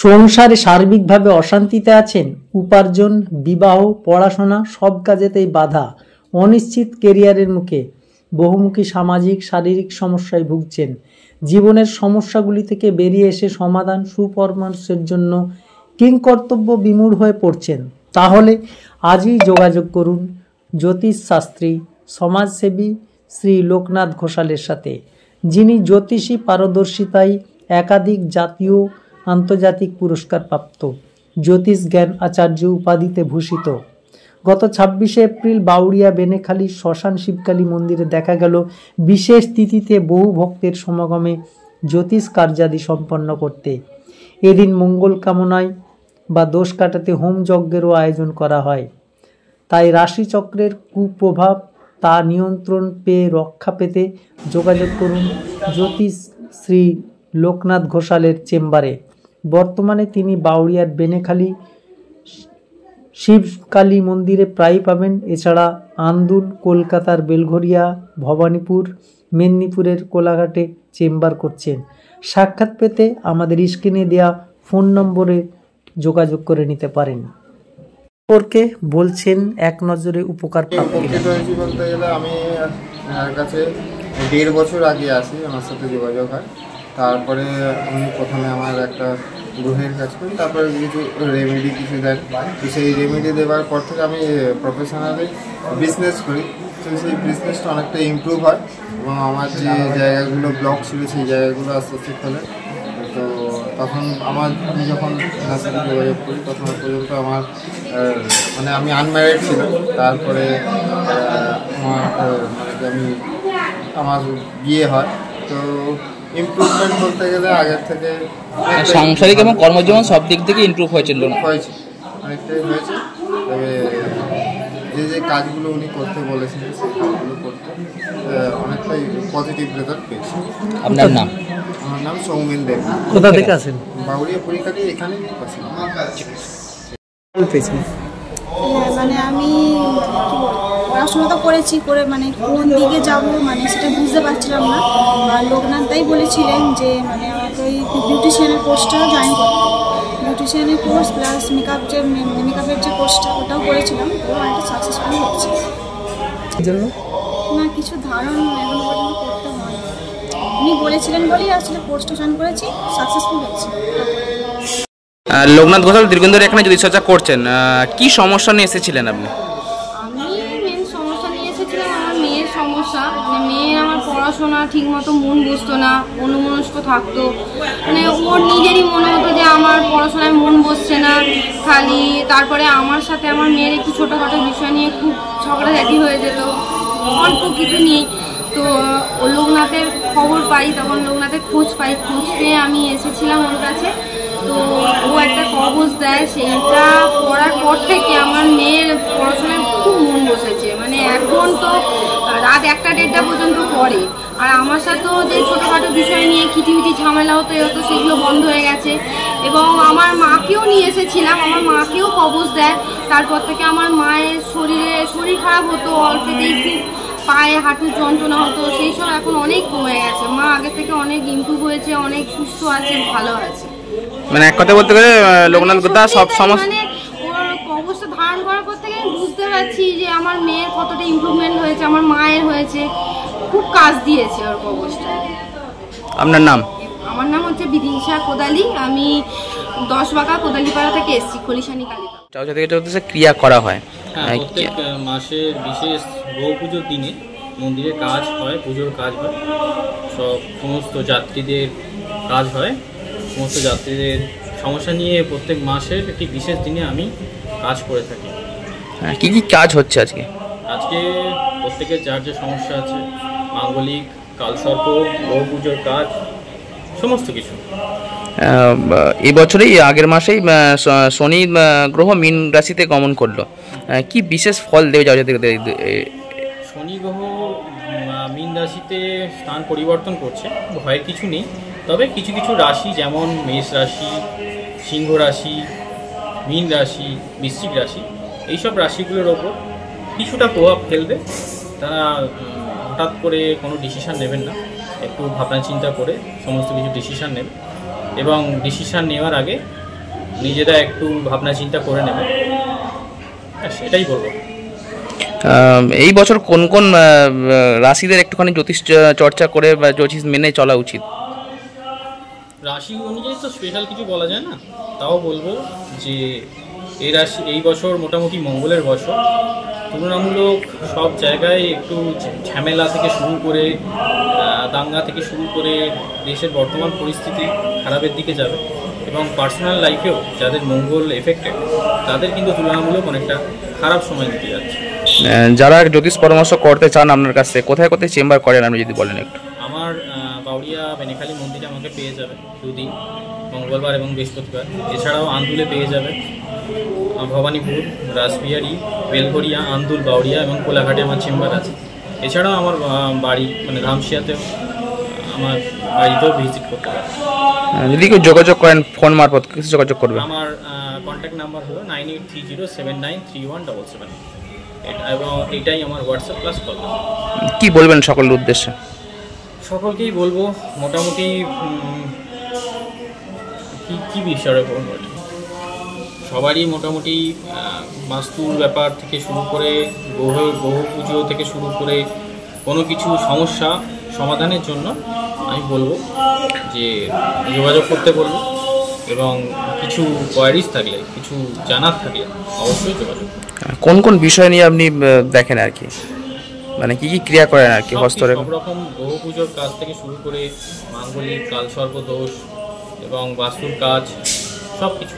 সংসারে সার্বিকভাবে অশান্তিতে আছেন, উপার্জন, বিবাহ, পড়াশোনা সব কাজেতেই বাধা, অনিশ্চিত কেরিয়ারের মুখে, বহুমুখী সামাজিক শারীরিক সমস্যায় ভুগছেন। জীবনের সমস্যাগুলি থেকে বেরিয়ে এসে সমাধান সুপরামর্শের জন্য কিংকর্তব্য বিমূঢ় হয়ে পড়ছেন, তাহলে আজই যোগাযোগ করুন জ্যোতিষ শাস্ত্রী সমাজসেবী শ্রী লোকনাথ ঘোষালের সাথে, যিনি জ্যোতিষী পারদর্শিতায় একাধিক জাতীয় আন্তর্জাতিক পুরস্কার প্রাপ্ত, জ্যোতিষ জ্ঞান আচার্য উপাধিতে ভূষিত। গত 26শে এপ্রিল বাউরিয়া বেনেখালী শ্মশান শিবকালী মন্দিরে দেখা গেল বিশেষ তিথিতে বহু ভক্তের সমাগমে জ্যোতিষ কার্যাদি সম্পন্ন করতে। এদিন মঙ্গল কামনায় বা দোষ কাটাতে হোম যজ্ঞেরও আয়োজন করা হয়। তাই রাশিচক্রের কুপ্রভাব তা নিয়ন্ত্রণ পেয়ে রক্ষা পেতে যোগাযোগ করুন জ্যোতিষ শ্রী লোকনাথ ঘোষালের চেম্বারে। বর্তমানে তিনি বাউরিয়ার বেনেখালী শিবকালী মন্দিরে প্রায় পাবেন। এছাড়া আন্দুল, কলকাতার বেলঘরিয়া, ভবানীপুর, মেদিনীপুরের কোলাঘাটে চেম্বার করছেন। সাক্ষাৎ পেতে আমাদের স্ক্রিনে দেওয়া ফোন নম্বরে যোগাযোগ করে নিতে পারেন। সম্পর্কে বলছেন এক নজরে উপকার প্রাপ্ত বলতে গেলে আমি আমার কাছে 1.5 বছর আগে আসি, আমার সাথে যোগাযোগ হয়। তারপরে আমি প্রথমে আমার একটা গ্রহের কাজ করি, তারপরে কিছু রেমেডি কিছু দেন, তো সেই রেমেডি দেওয়ার পর থেকে আমি প্রফেশনালি বিজনেস করি। তো সেই বিজনেসটা অনেকটা ইমপ্রুভ হয় এবং আমার যে জায়গাগুলো ব্লক ছিল সেই জায়গাগুলো আস্তে আস্তে খোলে। তো তখন আমি যখন এনার সাথে যোগাযোগ করি তখন পর্যন্ত আমার মানে আমি আনম্যারিড ছিলাম। তারপরে আমার বিয়ে হয়। তো ইমপ্রুভমেন্ট বলতে গেলে আগের থেকে সাংসারিক এবং কর্মজীবন সব দিক থেকে ইমপ্রুভ হয়েছিল, অনেকটাই হয়েছে। তবে যে কাজগুলো উনি করতে বলেছেন সেই কাজগুলো করতে অনেকটাই পজিটিভ রেজাল্ট পেয়েছি। আপনার নাম? আমার নাম সৌমেন দেব। কোথা থেকে আসেন? বাউরিয়া পরীক্ষাটি এখানে মানে আমি পড়াশোনা তো করেছি, করে মানে কোন দিকে যাব মানে সেটা বুঝতে পারছিলাম না। আর লোকনাথ দাই বলেছিলেন যে মানে আমাকে ওই বিউটিশিয়ানের কোর্সটা জয়েন করতে, বিউটিশিয়ানের কোর্স প্লাস মেকআপের যে কোর্সটা ওটাও করেছিলাম, এবং একটা সাকসেসফুল হচ্ছে না কিছু ধারণ এখন পর্যন্ত করতে হয়। উনি বলেছিলেন বলেই আসলে কোর্সটা জয়েন করেছি, সাকসেসফুল হচ্ছে। লোকনাথ ঘোষাল দীর্ঘদিন ধরে এখানে জ্যোতিষচর্চা করছেন, কি সমস্যা নিয়ে এসেছিলেন আপনি? আমি মেন সমস্যা নিয়ে এসেছিলাম আমার মেয়ের সমস্যা। মানে মেয়ে আমার পড়াশোনা ঠিক মতো মন বসতো না, অন্যমনস্ক থাকতো। মানে ওর নিজেরই মনে হতো যে আমার পড়াশোনায় মন বসছে না খালি। তারপরে আমার সাথে আমার মেয়ের একটু ছোটোখাটো বিষয় নিয়ে খুব ঝগড়াঝাটি হয়ে যেত, অল্প কিছু নিয়ে। তো লোকনাথের খবর পাই, তখন লোকনাথের খোঁজ পাই, খোঁজ পেয়ে আমি এসেছিলাম ওর কাছে। তো ও একটা কবজ দেয়, সেইটা পড়ার পর থেকে আমার মেয়ের পড়াশোনায় খুব মন বসেছে। মানে এখন তো রাত 1টা-1:30টা পর্যন্ত পড়ে। আর আমার সাথেও যে ছোটোখাটো বিষয় নিয়ে খিটিমিটি ঝামেলা হতো সেগুলো বন্ধ হয়ে গেছে। এবং আমার মাকেও নিয়ে এসেছিলাম, আমার মাকেও কবজ দেয়। তারপর থেকে আমার মায়ের শরীর খারাপ হতো, অল্পেতেই খুব পায়ে হাঁটুর যন্ত্রণা হতো, সেই সব এখন অনেক কমে গেছে। মা আগে থেকে অনেক ইমপ্রুভ হয়েছে, অনেক সুস্থ আছে, ভালো আছে। মানে এক কথা বলতে গেলে লোকনাথ ঘোষাল সব সমস্যা মানে ওর কবজটা ধারণ করার পর থেকে আমি বুঝতে পারছি যে আমার মেয়ের কতটা ইমপ্রুভমেন্ট হয়েছে, আমার মায়ের হয়েছে, খুব কাজ দিয়েছে ওর কবজটা। আপনার নাম? আমার নাম হচ্ছে বিদিশা কোদালি, আমি 10 বাঁকা কোদালিপাড়া থেকে এসেছি, খলিশানি কালীবাড়ি। ক্রিয়া করা হয় প্রত্যেক মাসে বিশেষ গৌ পুজোর দিনে মন্দিরে কাজ হয়, পুজোর কাজ হয়, সমস্ত যাত্রীদের কাজ হয়। সমস্ত যাত্রীদের সমস্যা নিয়ে প্রত্যেক মাসের একটি বিশেষ দিনে আমি কাজ করে থাকি। কি কি কাজ হচ্ছে আজকে? আজকে প্রত্যেকের যার যে সমস্যা আছে, মাঙ্গলিক, কালসর্প, গৌ পুজোর কাজ, সমস্ত কিছু। এই বছরেই আগের মাসেই শনি গ্রহ মীন রাশিতে গমন করলো, কি বিশেষ ফল দেবে যাওয়া যেতে? শনি গ্রহ মীন রাশিতে স্থান পরিবর্তন করছে, ভয়ের কিছু নেই। তবে কিছু কিছু রাশি যেমন মেষ রাশি, সিংহ রাশি, মীন রাশি, বৃশ্চিক রাশি, এইসব রাশিগুলোর ওপর কিছুটা প্রভাব ফেলবে। তারা হঠাৎ করে কোনো ডিসিশান নেবেন না, একটু ভাবনা চিন্তা করে সমস্ত কিছু ডিসিশান নেবে এবং ডিসিশান নেওয়ার আগে নিজেরা একটু ভাবনা চিন্তা করে নেবে, সেটাই বলবো। এই বছর কোন কোন রাশিদের একটুখানি জ্যোতিষ চর্চা করে বা জ্যোতিষ মেনে চলা উচিত? রাশি অনুযায়ী তো স্পেশাল কিছু বলা যায় না, তাও বলবো যে এই বছর মোটামুটি মঙ্গলের বছর, তুলনামূলক সব জায়গায় একটু ঝামেলা থেকে শুরু করে দাঙ্গা থেকে শুরু করে দেশের বর্তমান পরিস্থিতি খারাপের দিকে যাবে, এবং পার্সোনাল লাইফেও যাদের মঙ্গল এফেক্টেড তাদের কিন্তু তুলনামূলক অনেকটা খারাপ সময় দিতে যাচ্ছে। যারা জ্যোতিষ পরামর্শ করতে চান আপনার কাছে, কোথায় কোথায় চেম্বার করেন আপনি যদি বলেন একটু? আমার বাউরিয়া বেনেখালি মন্দিরে আমাকে পেয়ে যাবে দুদিন, মঙ্গলবার এবং বৃহস্পতিবার। এছাড়াও আন্দুলে পেয়ে যাবে, ভবানীপুর, রাসবিহারি, বেলঘরিয়া, আন্দুল, বাউরিয়া এবং কোলাঘাটে আমার চেম্বার আছে। এছাড়াও আমার বাড়ি মানে ধামশিয়াতেও আমার বাড়িতেও ভিজিট করতে পারে। যদি কেউ যোগাযোগ করেন ফোন মারফত, কিছু যোগাযোগ করবে? আমার কন্ট্যাক্ট নাম্বার হলো 9830793177, এবং এটাই আমার হোয়াটসঅ্যাপ প্লাস কল। কি বলবেন সকলের উদ্দেশ্যে? সকলকেই বলবো মোটামুটি কি বিষয়ে বলবো, সবারই মোটামুটি বাস্তুর ব্যাপার থেকে শুরু করে গ্রহ পুজো থেকে শুরু করে কোনো কিছু সমস্যা সমাধানের জন্য আমি বলবো যে যোগাযোগ করতে বলবো, এবং কিছু কোয়ারিজ থাকলে, কিছু জানার থাকলে অবশ্যই যোগাযোগ। কোন কোন বিষয় নিয়ে আপনি দেখেন আর কি, মানে কি কি ক্রিয়া করেন আর কি? হস্তরেখা, সব রকম গ্রহ পুজোর কাজ থেকে শুরু করে মাঙ্গলিক, কালসর্প দোষ এবং বাস্তুর কাজ সব কিছু।